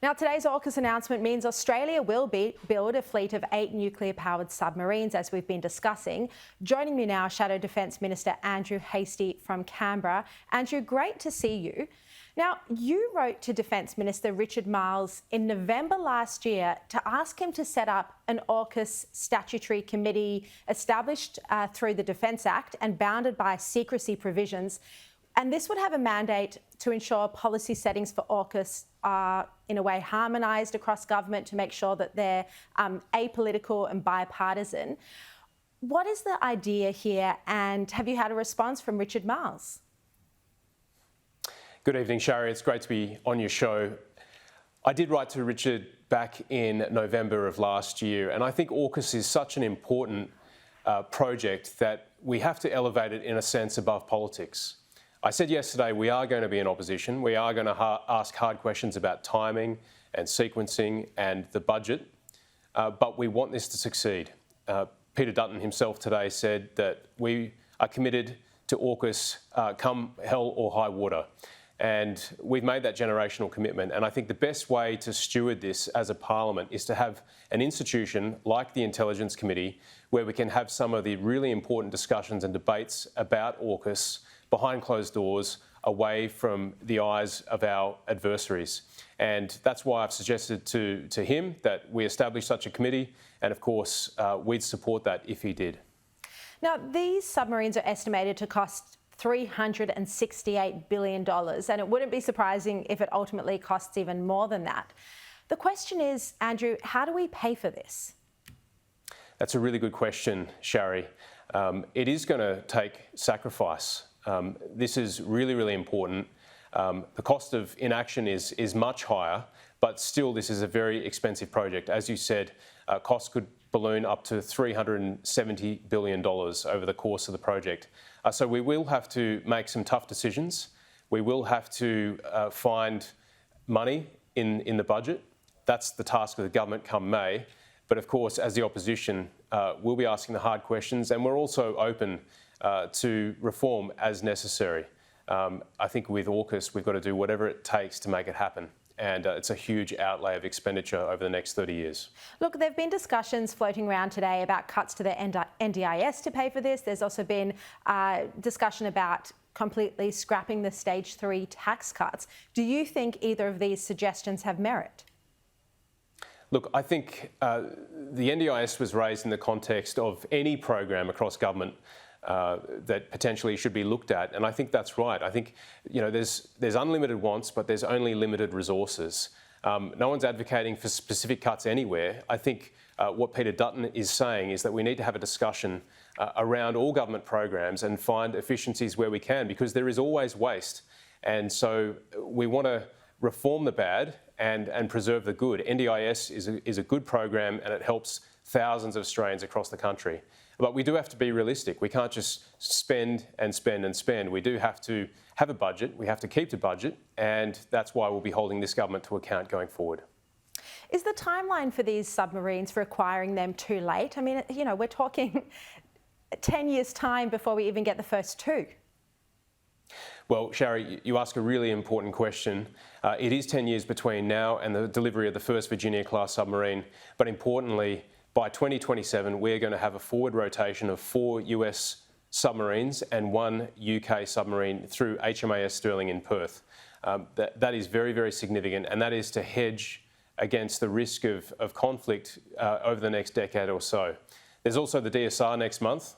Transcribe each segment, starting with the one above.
Now, today's AUKUS announcement means Australia will build a fleet of 8 nuclear-powered submarines, as we've been discussing. Joining me now, Shadow Defence Minister Andrew Hastie from Canberra. Andrew, great to see you. Now, you wrote to Defence Minister Richard Marles in November last year to ask him to set up an AUKUS statutory committee established through the Defence Act and bounded by secrecy provisions. And this would have a mandate to ensure policy settings for AUKUS are, in a way, harmonised across government to make sure that they're apolitical and bipartisan. What is the idea here, and have you had a response from Richard Marles? Good evening, Sharri. It's great to be on your show. I did write to Richard back in November of last year, and I think AUKUS is such an important project that we have to elevate it, in a sense, above politics. I said yesterday we are going to be in opposition. We are going to ask hard questions about timing and sequencing and the budget, but we want this to succeed. Peter Dutton himself today said that we are committed to AUKUS come hell or high water. And we've made that generational commitment. And I think the best way to steward this as a parliament is to have an institution like the Intelligence Committee, where we can have some of the really important discussions and debates about AUKUS behind closed doors, away from the eyes of our adversaries. And that's why I've suggested to him that we establish such a committee. And of course, we'd support that if he did. Now, these submarines are estimated to cost $368 billion, and it wouldn't be surprising if it ultimately costs even more than that. The question is, Andrew, how do we pay for this? That's a really good question, Sharri. It is going to take sacrifice. This is really, really important. The cost of inaction is much higher, but still this is a very expensive project. As you said, costs could balloon up to $370 billion over the course of the project. So we will have to make some tough decisions. We will have to find money in the budget. That's the task of the government come May. But of course, as the opposition, we'll be asking the hard questions, and we're also open to reform as necessary. I think with AUKUS, we've got to do whatever it takes to make it happen. And it's a huge outlay of expenditure over the next 30 years. Look, there have been discussions floating around today about cuts to the NDIS to pay for this. There's also been discussion about completely scrapping the Stage 3 tax cuts. Do you think either of these suggestions have merit? Look, I think the NDIS was raised in the context of any program across government that potentially should be looked at, and I think that's right. I think there's unlimited wants, but there's only limited resources. No one's advocating for specific cuts anywhere. I think what Peter Dutton is saying is that we need to have a discussion around all government programs and find efficiencies where we can, because there is always waste, and so we want to reform the bad and preserve the good. NDIS is a good program, and it helps thousands of Australians across the country. But we do have to be realistic. We can't just spend and spend and spend. We do have to have a budget. We have to keep the budget, and that's why we'll be holding this government to account going forward. Is the timeline for these submarines, for acquiring them, too late? I mean, we're talking 10 years' time before we even get the first two. Well, Sharri, you ask a really important question. It is 10 years between now and the delivery of the first Virginia-class submarine, but importantly, by 2027, we're going to have a forward rotation of 4 US submarines and 1 UK submarine through HMAS Sterling in Perth. That is very, very significant, and that is to hedge against the risk of conflict over the next decade or so. There's also the DSR next month,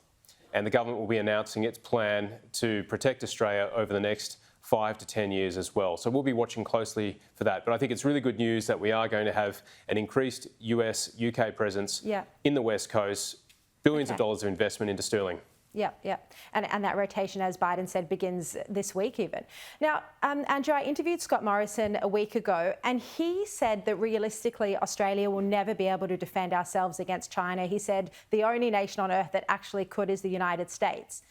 and the government will be announcing its plan to protect Australia over the next 5 to 10 years as well. So we'll be watching closely for that. But I think it's really good news that we are going to have an increased US-UK presence in the West Coast, billions of dollars of investment into sterling. Yeah. And that rotation, as Biden said, begins this week even. Now, Andrew, I interviewed Scott Morrison a week ago, and he said that realistically, Australia will never be able to defend ourselves against China. He said the only nation on earth that actually could is the United States.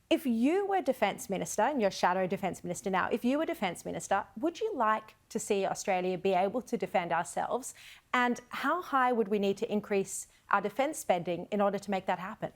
If you were Defence Minister, and you're Shadow Defence Minister now, if you were Defence Minister, would you like to see Australia be able to defend ourselves? And how high would we need to increase our defence spending in order to make that happen?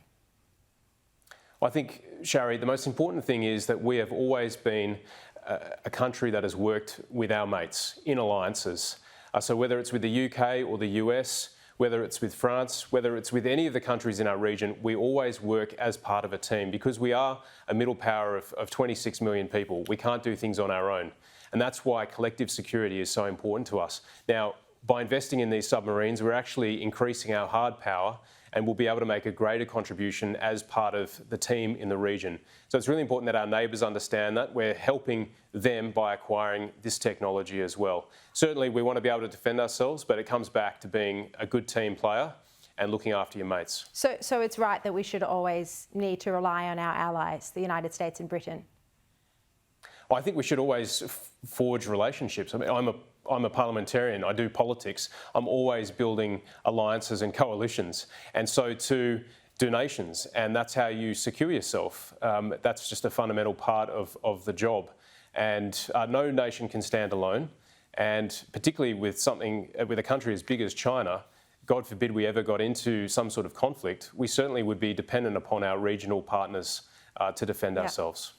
I think, Sharri, the most important thing is that we have always been a country that has worked with our mates in alliances. So whether it's with the UK or the US, whether it's with France, whether it's with any of the countries in our region, we always work as part of a team because we are a middle power of 26 million people. We can't do things on our own. And that's why collective security is so important to us. Now, by investing in these submarines, we're actually increasing our hard power and we'll be able to make a greater contribution as part of the team in the region. So it's really important that our neighbours understand that. We're helping them by acquiring this technology as well. Certainly we want to be able to defend ourselves, but it comes back to being a good team player and looking after your mates. So it's right that we should always need to rely on our allies, the United States and Britain? I think we should always forge relationships. I mean, I'm a parliamentarian, I do politics. I'm always building alliances and coalitions, and so too do nations, and that's how you secure yourself. That's just a fundamental part of the job. And no nation can stand alone, and particularly with a country as big as China, God forbid we ever got into some sort of conflict, we certainly would be dependent upon our regional partners to defend ourselves.